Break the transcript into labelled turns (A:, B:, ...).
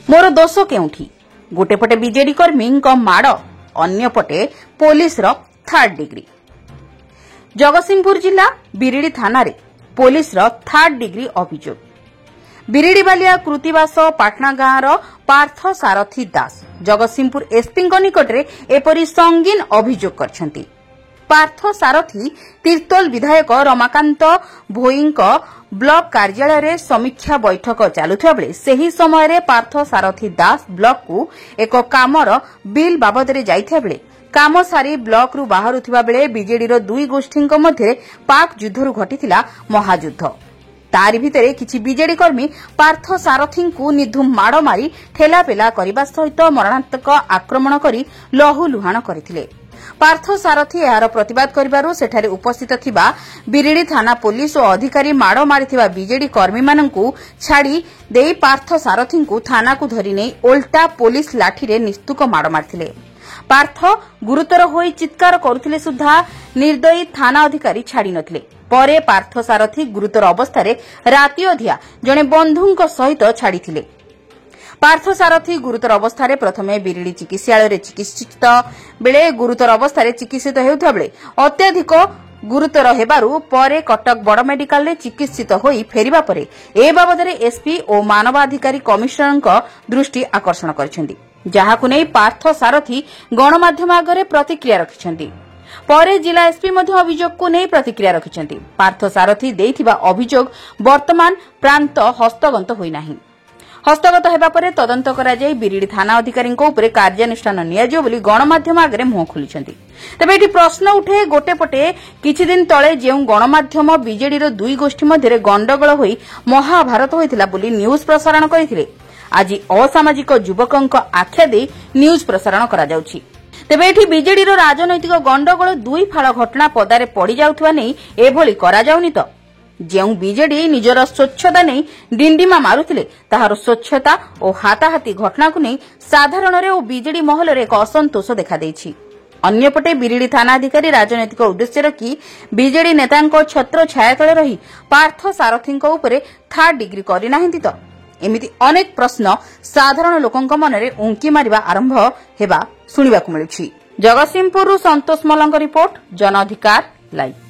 A: मोर दोष केउठी गोटे पटे बीजेडी कर्मी माड़ अन्यपटे पुलिस रो 3rd डिग्री। जगतसिंहपुर जिला बिरिडी थाना रे पुलिस रो 3rd डिग्री अभियोग। बिरिडी बालिया कृतिवास पाटना गाँव पार्थ सारथी दास जगतसिंहपुर एसपी निकट रे एपरी संगीन अभियोग करछंती। पार्थ सारथी तीर्तोल विधायक रमाकांत भोई ब्लॉक कार्यालय रे समीक्षा बैठक चालुथिबा बेले सेही समय रे पार्थ सारथी दास ब्लॉक को एक कामर बिल बाबद रे जाइथिबा बेले काम सारी ब्लॉक रु बाहरुथिबा बेले बीजेडी रो दुई गोष्ठीक मध्य पाक युद्धरु घटिथिला महायुद्ध। तारि भितरे किछि बीजेडी कर्मी पार्थ सारथी को निधुम माड़ मारी ठेलापेला करबा सहित मरणात्मक आक्रमण करी लहुलुहाण करथिले। पार्थ सारथी यार प्रतिवाद करिबारु सेठारे उपस्थित थिबा बिरिडी थाना पुलिस और अधिकारी माड़ मारिथिबा बीजेडी कर्मी माननकु छाड़ी देई पार्थ सारथी को थाना को धरी नै ओल्टा पुलिस लाठी रे निस्तुक माड़ मारथिले। पार्थ गुरुतर होई चित्कार करुथिले सुद्धा निर्दयी थाना अधिकारी छाड़ी नथिले। परे पार्थ सारथी गुरुतर अवस्था राति अधिया जणे बंधुंक सहित छाड़ीथिले। पार्थ सारथी गुरुतर अवस्था प्रथमे बिरिडी चिकित्सालय चिकित्सित बेले गुरुतर अवस्था चिकित्सित हेउथा बेले अत्याधिक गुरुतर हेबारु परे कटक बड़ मेडिकल रे चिकित्सित होई फेरिबा परे ए बाबदरे एसपी और मानवाधिकारी कमिशनर दृष्टि आकर्षण करछन्ती, जाहाकु नै पार्थ सारथी गणमाध्यम आगरे प्रतिक्रिया रखिछन्ती। परे जिला एसपी मध्य अभियोग को नै प्रतिक्रिया रखिछन्ती। पार्थ सारथी देइथिबा अभियोग वर्तमान प्रांत हस्तगत होई नाही। हस्तगत हेबा परे तदंत करा जाय बिरिडी थाना अधिकारी उपरे कार्यानुष्ठान नियाजियो बोली गणमाध्यम आगरे मुह खोलिछन्ती। तबे एठी प्रश्न उठे गोटे पटे किछि दिन तळे जेउ गणमाध्यम बीजेडी रो दुई गोष्ठी मध्यरे गंडगोल होई महाभारत होइतिला बोली न्यूज प्रसारण करिथिले, आज असामाजिक युवकक आख्या दे न्यूज प्रसारण करा जाउछि। तेबे एठी बीजेडी रो राजनैतिक गंडगोल दुई फाळ घटना पदारे पड़ी जाउथवा नै एभली करा जाउनी तो जेउ बीजेडी निजर स्वच्छता नहीं डिंडिमा मारुथिले ताहार स्वच्छता और हाताहाती घटना को नहीं साधारण रे और बीजेडी महल रे एक असंतोष देखा देछि। अन्यपटे बिरिडी थाना अधिकारी राजनैतिक उद्देश्य रखी बीजेडी नेतांको छत्र छाया तळे रही पार्थ सारथींको उपरे 3rd डिग्री करि नाहिंती तो एमिति अनेक प्रश्न साधारण लोकंक मनरे उंकी मारिबा आरंभ हेबा सुनिबाकु मिलुछि। जगतसिंहपुर संतोष मलंग रिपोर्ट, जन अधिकार लाइव।